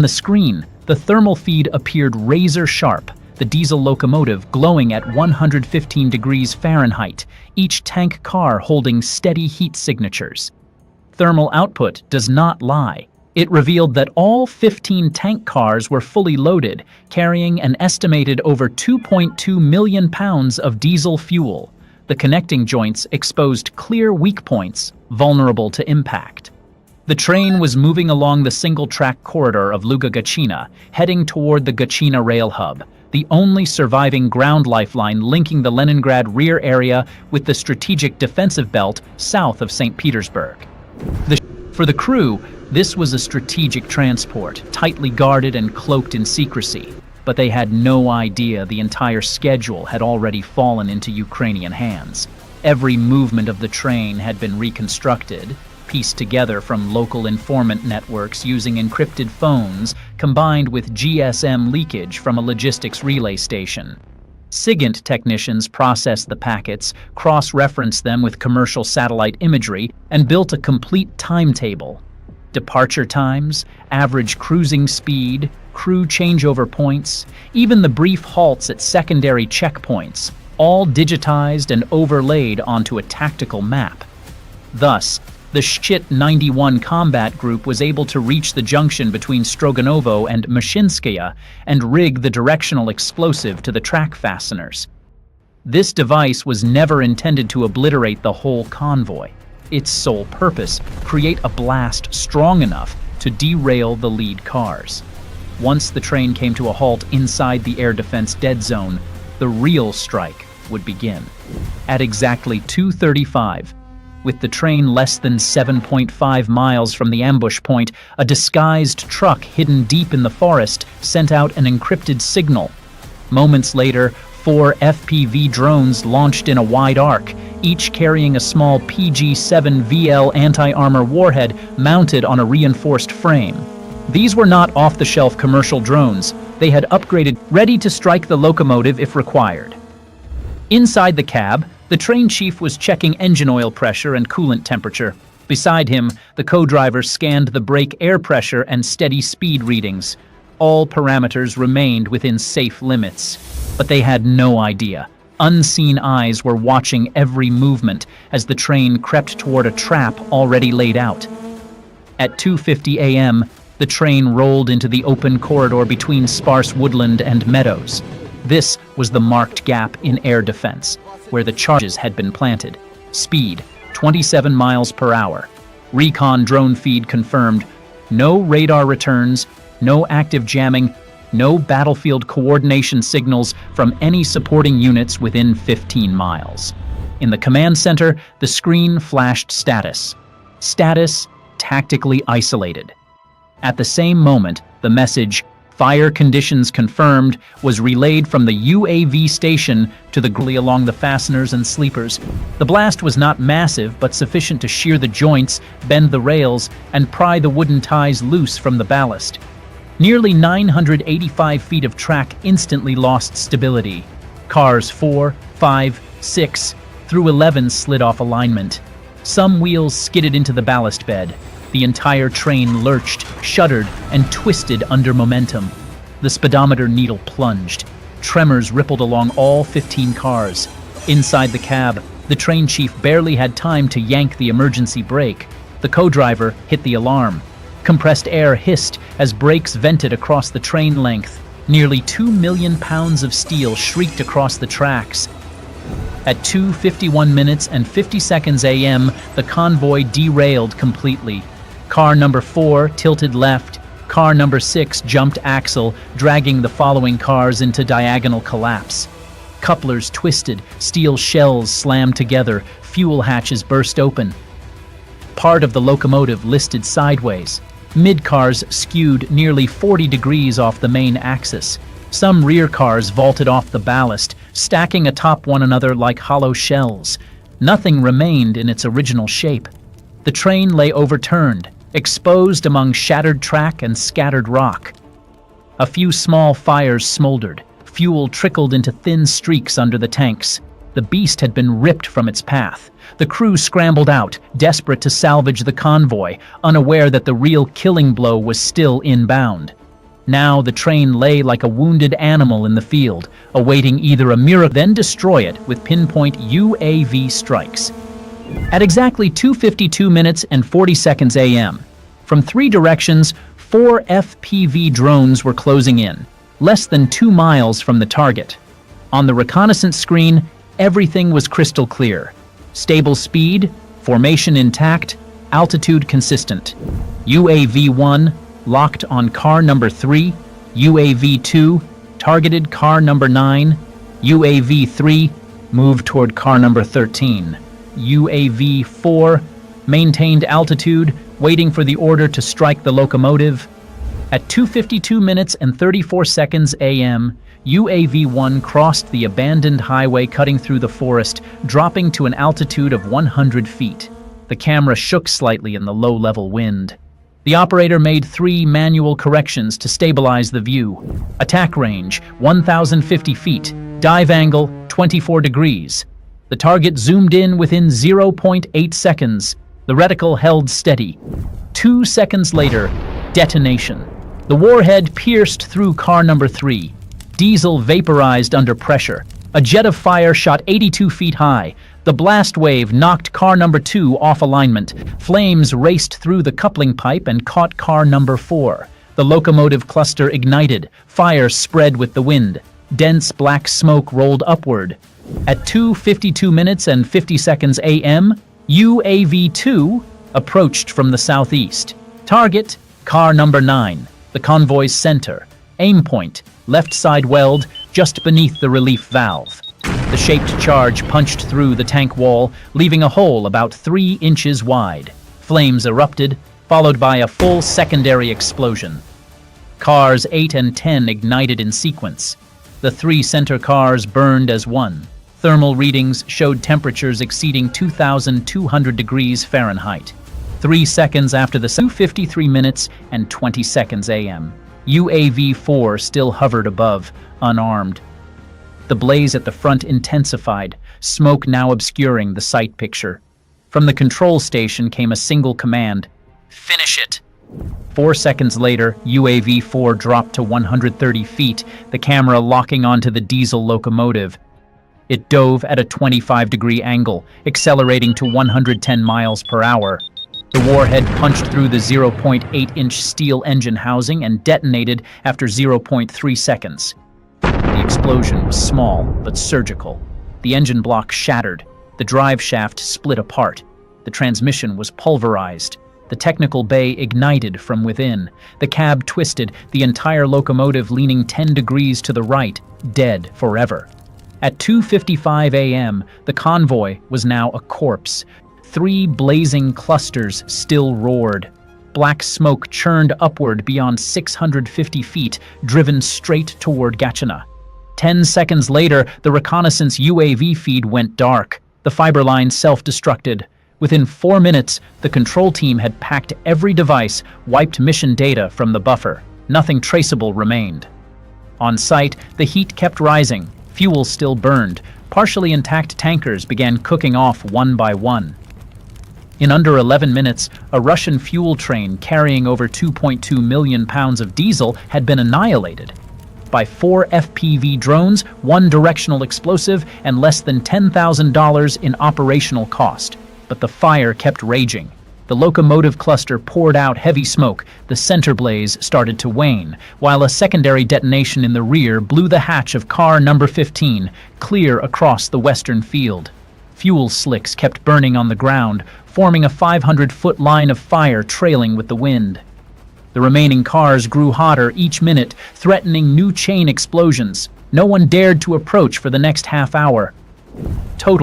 On the screen, the thermal feed appeared razor-sharp, the diesel locomotive glowing at 115 degrees Fahrenheit, each tank car holding steady heat signatures. Thermal output does not lie. It revealed that all 15 tank cars were fully loaded, carrying an estimated over 2.2 million pounds of diesel fuel. The connecting joints exposed clear weak points, vulnerable to impact. The train was moving along the single-track corridor of Luga-Gachina, heading toward the Gachina rail hub, the only surviving ground lifeline linking the Leningrad rear area with the strategic defensive belt south of St. Petersburg. For the crew, this was a strategic transport, tightly guarded and cloaked in secrecy, but they had no idea the entire schedule had already fallen into Ukrainian hands. Every movement of the train had been reconstructed, pieced together from local informant networks using encrypted phones combined with GSM leakage from a logistics relay station. SIGINT technicians processed the packets, cross-referenced them with commercial satellite imagery, and built a complete timetable. Departure times, average cruising speed, crew changeover points, even the brief halts at secondary checkpoints, all digitized and overlaid onto a tactical map. Thus, the Shchit-91 combat group was able to reach the junction between Stroganovo and Mashinskaya and rig the directional explosive to the track fasteners. This device was never intended to obliterate the whole convoy. Its sole purpose, create a blast strong enough to derail the lead cars. Once the train came to a halt inside the air defense dead zone, the real strike would begin. At exactly 2:35, with the train less than 7.5 miles from the ambush point, a disguised truck hidden deep in the forest sent out an encrypted signal. Moments later, 4 FPV drones launched in a wide arc, each carrying a small PG-7 VL anti-armor warhead mounted on a reinforced frame. These were not off-the-shelf commercial drones. They had upgraded, ready to strike the locomotive if required. Inside the cab, the train chief was checking engine oil pressure and coolant temperature. Beside him, the co-driver scanned the brake air pressure and steady speed readings. All parameters remained within safe limits. But they had no idea. Unseen eyes were watching every movement as the train crept toward a trap already laid out. At 2:50 a.m., the train rolled into the open corridor between sparse woodland and meadows. This was the marked gap in air defense, where the charges had been planted. Speed, 27 miles per hour. Recon drone feed confirmed. No radar returns, no active jamming, no battlefield coordination signals from any supporting units within 15 miles. In the command center, the screen flashed status. Status, tactically isolated. At the same moment, the message, "Fire conditions confirmed," was relayed from the UAV station to the gully along the fasteners and sleepers. The blast was not massive, but sufficient to shear the joints, bend the rails, and pry the wooden ties loose from the ballast. Nearly 985 feet of track instantly lost stability. Cars 4, 5, 6, through 11 slid off alignment. Some wheels skidded into the ballast bed. The entire train lurched, shuddered, and twisted under momentum. The speedometer needle plunged. Tremors rippled along all 15 cars. Inside the cab, the train chief barely had time to yank the emergency brake. The co-driver hit the alarm. Compressed air hissed as brakes vented across the train length. Nearly 2 million pounds of steel shrieked across the tracks. At 2:51 minutes and 50 seconds a.m., the convoy derailed completely. Car number 4 tilted left. Car number 6 jumped axle, dragging the following cars into diagonal collapse. Couplers twisted, steel shells slammed together, fuel hatches burst open. Part of the locomotive listed sideways. Mid-cars skewed nearly 40 degrees off the main axis. Some rear cars vaulted off the ballast, stacking atop one another like hollow shells. Nothing remained in its original shape. The train lay overturned, exposed among shattered track and scattered rock. A few small fires smoldered. Fuel trickled into thin streaks under the tanks. The beast had been ripped from its path. The crew scrambled out, desperate to salvage the convoy, unaware that the real killing blow was still inbound. Now the train lay like a wounded animal in the field, awaiting either a miracle, then destroy it with pinpoint UAV strikes. At exactly 2:52 minutes and 40 seconds a.m., from three directions, 4 FPV drones were closing in, less than 2 miles from the target. On the reconnaissance screen, everything was crystal clear. Stable speed, formation intact, altitude consistent. UAV-1 locked on car number 3, UAV-2 targeted car number 9, UAV-3 moved toward car number 13. UAV-4 maintained altitude, waiting for the order to strike the locomotive. At 2:52 minutes and 34 seconds a.m., UAV-1 crossed the abandoned highway cutting through the forest, dropping to an altitude of 100 feet. The camera shook slightly in the low-level wind. The operator made 3 manual corrections to stabilize the view. Attack range, 1,050 feet. Dive angle, 24 degrees. The target zoomed in within 0.8 seconds. The reticle held steady. 2 seconds later, detonation. The warhead pierced through car number 3. Diesel vaporized under pressure. A jet of fire shot 82 feet high. The blast wave knocked car number 2 off alignment. Flames raced through the coupling pipe and caught car number 4. The locomotive cluster ignited. Fire spread with the wind. Dense black smoke rolled upward. At 2:52 minutes and 50 seconds a.m., UAV-2 approached from the southeast. Target, car number 9, the convoy's center. Aim point, left side weld, just beneath the relief valve. The shaped charge punched through the tank wall, leaving a hole about 3 inches wide. Flames erupted, followed by a full secondary explosion. Cars 8 and 10 ignited in sequence. The 3 center cars burned as one. Thermal readings showed temperatures exceeding 2,200 degrees Fahrenheit. 3 seconds after the 2:53 minutes and 20 seconds a.m., UAV-4 still hovered above, unarmed. The blaze at the front intensified, smoke now obscuring the sight picture. From the control station came a single command: "Finish it!" 4 seconds later, UAV-4 dropped to 130 feet, the camera locking onto the diesel locomotive. It dove at a 25-degree angle, accelerating to 110 miles per hour. The warhead punched through the 0.8-inch steel engine housing and detonated after 0.3 seconds. The explosion was small but surgical. The engine block shattered. The drive shaft split apart. The transmission was pulverized. The technical bay ignited from within. The cab twisted, the entire locomotive leaning 10 degrees to the right, dead forever. At 2:55 a.m., the convoy was now a corpse. 3 blazing clusters still roared. Black smoke churned upward beyond 650 feet, driven straight toward Gatchina. 10 seconds later, the reconnaissance UAV feed went dark. The fiber line self-destructed. Within 4 minutes, the control team had packed every device, wiped mission data from the buffer. Nothing traceable remained. On site, the heat kept rising. Fuel still burned. Partially intact tankers began cooking off one by one. In under 11 minutes, a Russian fuel train carrying over 2.2 million pounds of diesel had been annihilated. By 4 FPV drones, 1 directional explosive, and less than $10,000 in operational cost. But the fire kept raging. The locomotive cluster poured out heavy smoke. The center blaze started to wane, while a secondary detonation in the rear blew the hatch of car number 15 clear across the western field. Fuel slicks kept burning on the ground, forming a 500-foot line of fire trailing with the wind. The remaining cars grew hotter each minute, threatening new chain explosions. No one dared to approach for the next half hour. Total